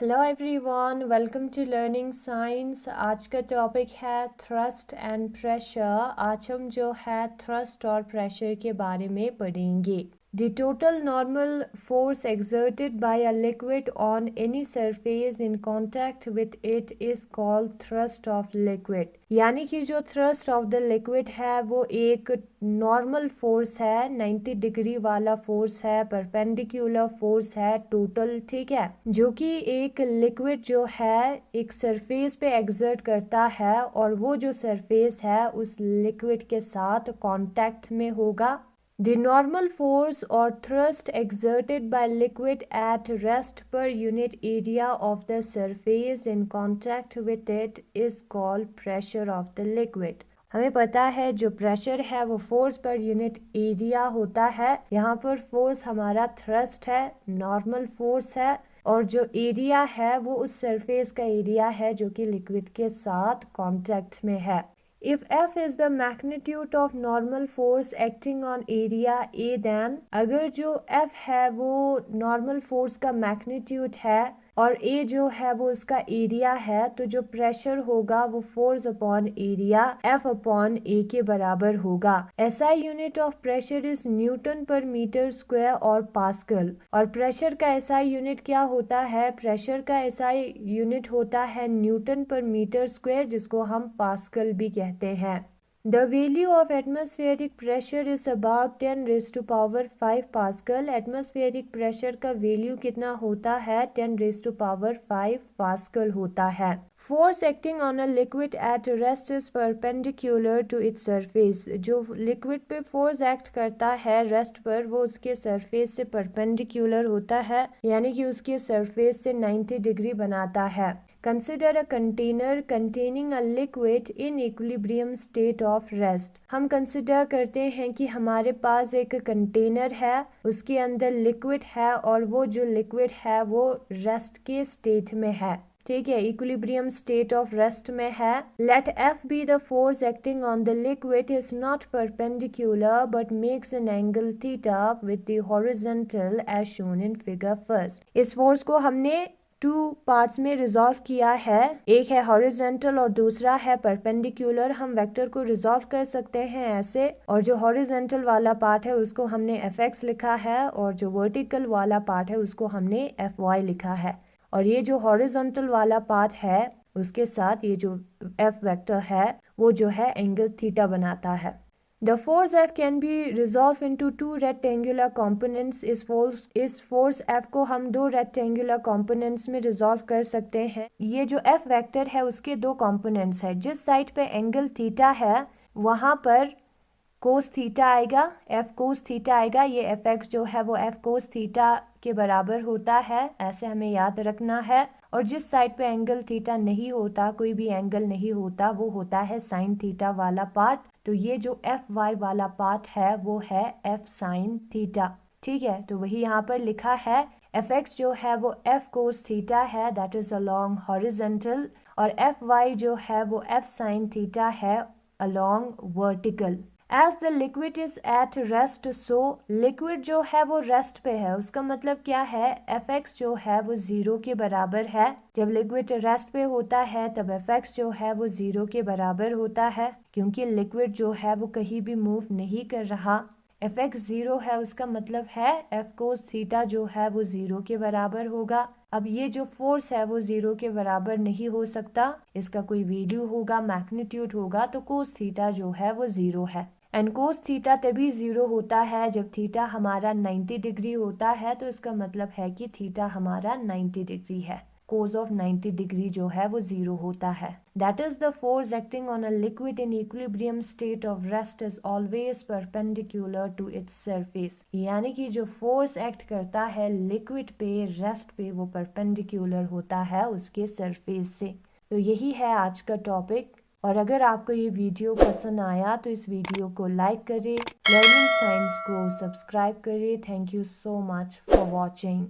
Hello everyone, welcome to Learning Science. आज का topic है थ्रस्ट एंड प्रेशर। आज हम जो है थ्रस्ट और प्रेशर के बारे में पढ़ेंगे। The total normal force exerted by a liquid on any surface in contact with it is called thrust of liquid। यानी कि जो thrust of the liquid है वो एक नॉर्मल फोर्स है, 90 डिग्री वाला फोर्स है, परपेंडिकुलर फोर्स है टोटल, ठीक है, जो कि एक लिक्विड जो है एक सरफेस पे एक्सर्ट करता है और वो जो सरफेस है उस लिक्विड के साथ कांटेक्ट में होगा। The normal force or thrust exerted by liquid at rest per unit area of the surface in contact with it is called pressure of the liquid। हमें पता है जो प्रेशर है वो फोर्स पर यूनिट एरिया होता है। यहाँ पर फोर्स हमारा थ्रस्ट है, नॉर्मल फोर्स है, और जो एरिया है वो उस सरफेस का एरिया है जो कि लिक्विड के साथ कांटेक्ट में है। If F is the magnitude of normal force acting on area A, then अगर जो F है वो नॉर्मल फोर्स का मैग्नीट्यूड है और A जो है वो उसका एरिया है, तो जो प्रेशर होगा वो force upon area F upon A के बराबर होगा। SI unit of pressure is Newton पर मीटर स्क्वायर और पास्कल। और प्रेशर का SI यूनिट क्या होता है? प्रेशर का SI यूनिट होता है न्यूटन पर मीटर स्क्वायर, जिसको हम पास्कल भी कहते हैं। The value of atmospheric pressure is about 10 raised to power 5 Pascal। Atmospheric pressure का वैल्यू कितना होता है? 10 raised to power 5 Pascal होता है। Force acting on a liquid at rest is perpendicular to its surface। जो लिक्विड पे force act करता है रेस्ट पर वो उसके सरफेस से परपेंडिकुलर होता है, यानी कि उसके सरफेस से 90 डिग्री बनाता है। Consider a container containing a liquid in equilibrium state of rest। हम कंसिडर करते हैं कि हमारे पास एक कंटेनर है, उसके अंदर लिक्विड है और वो जो लिक्विड है वो रेस्ट के स्टेट में है, ठीक है, इक्विलिब्रियम स्टेट ऑफ रेस्ट में है। Let F be the force acting on the liquid is not perpendicular but makes an angle theta with the horizontal as shown in figure first। इस force को हमने two parts में resolve किया है, एक है हॉरिजेंटल और दूसरा है परपेंडिकुलर। हम वेक्टर को रिजॉल्व कर सकते हैं ऐसे, और जो हॉरिजेंटल वाला पार्ट है उसको हमने Fx लिखा है और जो वर्टिकल वाला पार्ट है उसको हमने Fy लिखा है। और ये जो हॉरिजॉन्टल वाला पार्ट है उसके साथ ये जो F वेक्टर है वो जो है एंगल थीटा बनाता है। The force F can be resolved into two rectangular components। इस फोर्स F को हम दो रेक्टेंगुलर components में रिजॉल्व कर सकते हैं। ये जो F वेक्टर है उसके दो components है। जिस साइड पे एंगल थीटा है वहाँ पर कोस थीटा आएगा, F कोस थीटा आएगा। ये Fx जो है वो F कोस थीटा के बराबर होता है, ऐसे हमें याद रखना है। और जिस साइड पे एंगल थीटा नहीं होता, कोई भी एंगल नहीं होता, वो होता है साइन थीटा वाला पार्ट। तो ये जो Fy वाला पार्ट है वो है F साइन थीटा, ठीक है। तो वही यहाँ पर लिखा है Fx जो है वो F कोस थीटा है, दैट इज अलोंग हॉरिजेंटल, और Fy जो है वो F साइन थीटा है along vertical. As the liquid is at rest, so liquid जो है वो रेस्ट पे है। उसका मतलब क्या है? Fx जो है वो 0 के बराबर है। जब लिक्विड रेस्ट पे होता है तब Fx जो है वो 0 के बराबर होता है, क्योंकि लिक्विड जो है वो कहीं भी मूव नहीं कर रहा। Fx 0 है, उसका मतलब है F कोस थीटा जो है वो 0 के बराबर होगा। अब ये जो फोर्स है वो 0 के बराबर नहीं हो सकता, इसका कोई वैल्यू होगा, मैग्नीट्यूड होगा, तो कोस थीटा जो है वो 0 है। एंड कोस थीटा तभी 0 होता है जब थीटा हमारा 90 डिग्री होता है, तो इसका मतलब है कि थीटा हमारा 90 डिग्री है। कोस ऑफ 90 डिग्री जो है वो 0 होता है। That is the force acting on a liquid in equilibrium state of rest is always perpendicular to its surface. यानी कि जो फोर्स एक्ट करता है लिक्विड पे, रेस्ट पे, वो परपेंडिकुलर होता है उसके सरफेस से। तो यही है आज का टॉपिक। और अगर आपको ये वीडियो पसंद आया तो इस वीडियो को लाइक करें, लर्निंग साइंस को सब्सक्राइब करें। Thank you so much for watching.